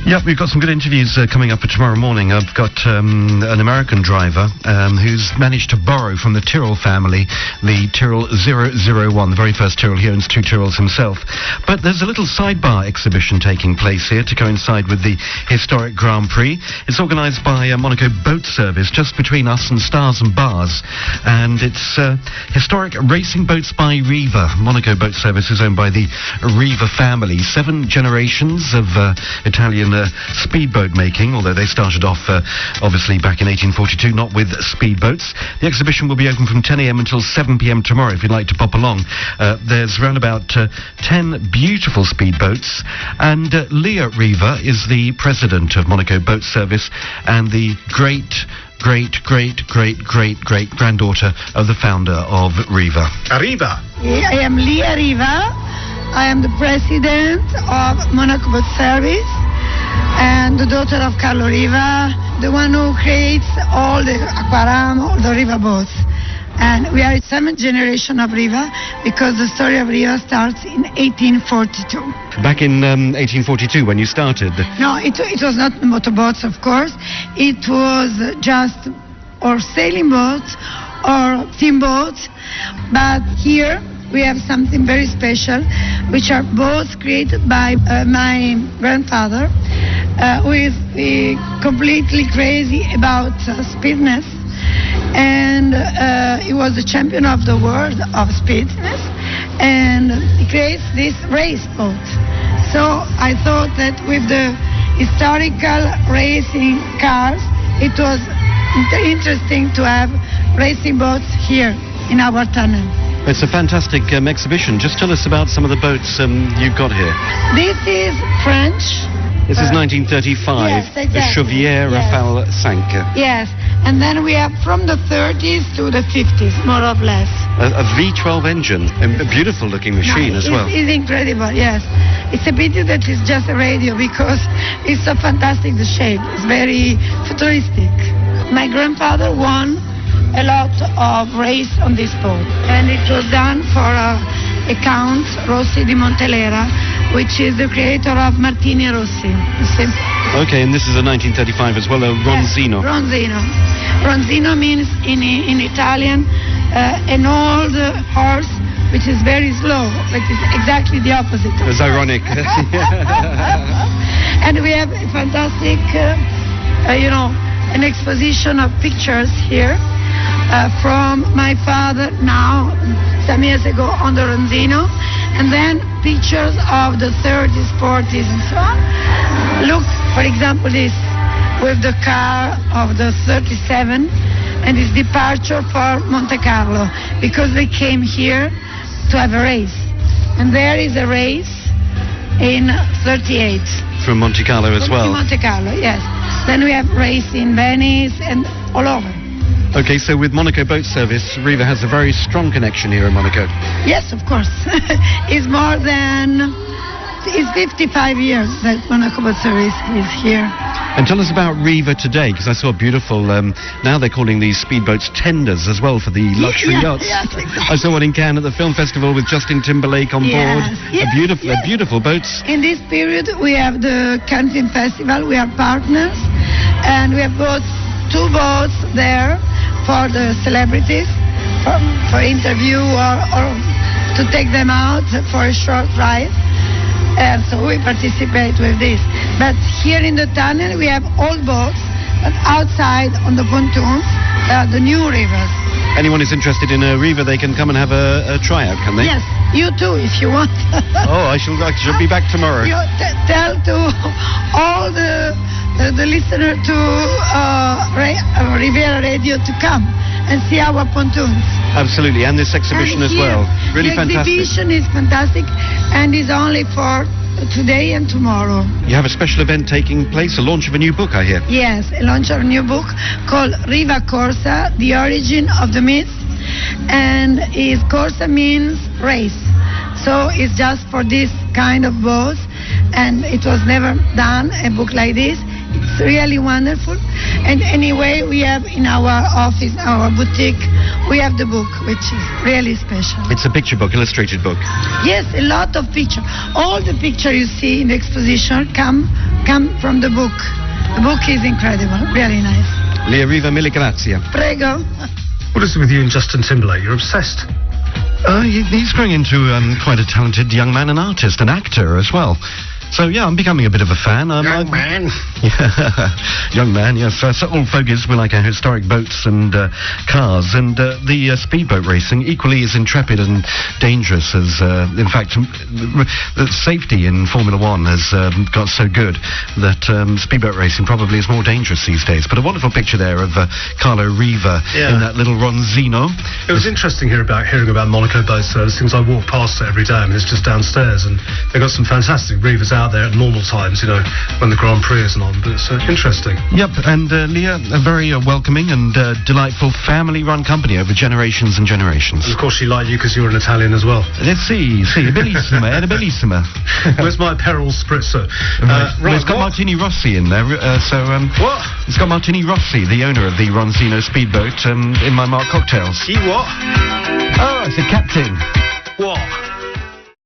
Yep, we've got some good interviews coming up for tomorrow morning. I've got an American driver who's managed to borrow from the Tyrrell family the Tyrrell 001, the very first Tyrrell. He owns 2 Tyrrells himself. But there's a little sidebar exhibition taking place here to coincide with the historic Grand Prix. It's organised by Monaco Boat Service, just between us and Stars and Bars. And it's historic racing boats by Riva. Monaco Boat Service is owned by the Riva family. 7 generations of Italian speedboat making, although they started off obviously back in 1842, not with speedboats. The exhibition will be open from 10 a.m. until 7 p.m. tomorrow if you'd like to pop along. There's around about 10 beautiful speedboats, and Lia Riva is the president of Monaco Boat Service and the great-great-great-great-great-granddaughter of the founder of Riva. Riva. I am Lia Riva. I am the president of Monaco Boat Service and the daughter of Carlo Riva, the one who creates all the aquarium, all the river boats. And we are the 7th generation of Riva because the story of Riva starts in 1842. Back in 1842 when you started? No, it was not motorboats, of course. It was just or sailing boats or steamboats. But here we have something very special, which are boats created by my grandfather, who is completely crazy about speedness. And he was the champion of the world of speedness, and he creates this race boat. So I thought that with the historical racing cars, it was interesting to have racing boats here in our tunnel. It's a fantastic exhibition. Just tell us about some of the boats you've got here. This is French. This is 1935, yes, exactly. The Riviera Rafale 5. Yes, and then we have from the 30s to the 50s, more or less. A V12 engine, a beautiful looking machine as well. It's incredible, yes. It's a pity that it's just a radio because it's so fantastic, the shape. It's very futuristic. My grandfather won a lot of race on this boat, and it was done for a Count Rossi di Montelera, which is the creator of Martini Rossi. Okay, and this is a 1935 as well, a Ronzino. Yes, Ronzino. Ronzino means in Italian an old horse which is very slow, but it's exactly the opposite. It's ironic. And we have a fantastic, an exposition of pictures here from my father now, some years ago, on the Ronzino, and then pictures of the 30s, 40s, and so on. Look, for example, this with the car of the 37 and his departure for Monte Carlo, because they came here to have a race. And there is a race in 38. From Monte Carlo as well? Monte Carlo, yes. Then we have race in Venice and all over. Okay, so with Monaco Boat Service, Riva has a very strong connection here in Monaco. Yes, of course. It's 55 years that Monaco Boat Service is here. And tell us about Riva today, because I saw a beautiful, now they're calling these speedboats tenders as well for the luxury yachts. Yes, exactly. I saw one in Cannes at the film festival with Justin Timberlake on board. Yes, Beautiful boats. In this period, we have the Cannes Film Festival. We are partners, and we have 2 boats there for the celebrities, for interview or to take them out for a short ride. And so we participate with this. But here in the tunnel we have old boats, but outside on the pontoons the new rivers. Anyone who's interested in a Riva, they can come and have a tryout, can they? Yes, you too, if you want. Oh, I shall be back tomorrow. You tell to all the listener to Riviera Radio to come and see our pontoons. Absolutely, and this exhibition as well. Really fantastic. The exhibition is fantastic and is only for today and tomorrow. You have a special event taking place, a launch of a new book, I hear. Yes, a launch of a new book called Riva Corsa, The Origin of the Myth. And Corsa means race. So it's just for this kind of boats, and it was never done, a book like this. It's really wonderful. And anyway, we have in our office, our boutique, we have the book, which is really special. It's a picture book, illustrated book. Yes, a lot of pictures. All the pictures you see in the exposition come from the book. The book is incredible, really nice. Lia Riva, mille grazie. Prego. What is it with you and Justin Timberlake? You're obsessed. He's growing into quite a talented young man, an artist, an actor as well. So, yeah, I'm becoming a bit of a fan. Young man. Yeah, young man, yes. So all fogies we like our historic boats and cars. And the speedboat racing equally is intrepid and dangerous as, in fact, the safety in Formula One has got so good that speedboat racing probably is more dangerous these days. But a wonderful picture there of Lia Riva in that little Ronzino. It was interesting hearing about Monaco boat service. Things I walk past it every day. I mean, it's just downstairs. And they've got some fantastic Rivas out there at normal times, you know, when the Grand Prix isn't on, but it's interesting. Yep, and Lia, a very welcoming and delightful family-run company over generations and generations. And of course she liked you because you're an Italian as well. Sì, bellissima, era bellissima. Where's my Peril Spritzer? Right, it's got Martini Rossi in there, What? It's got Martini Rossi, the owner of the Ronzino speedboat, in my Mark cocktails. He what? Oh, I said captain. What?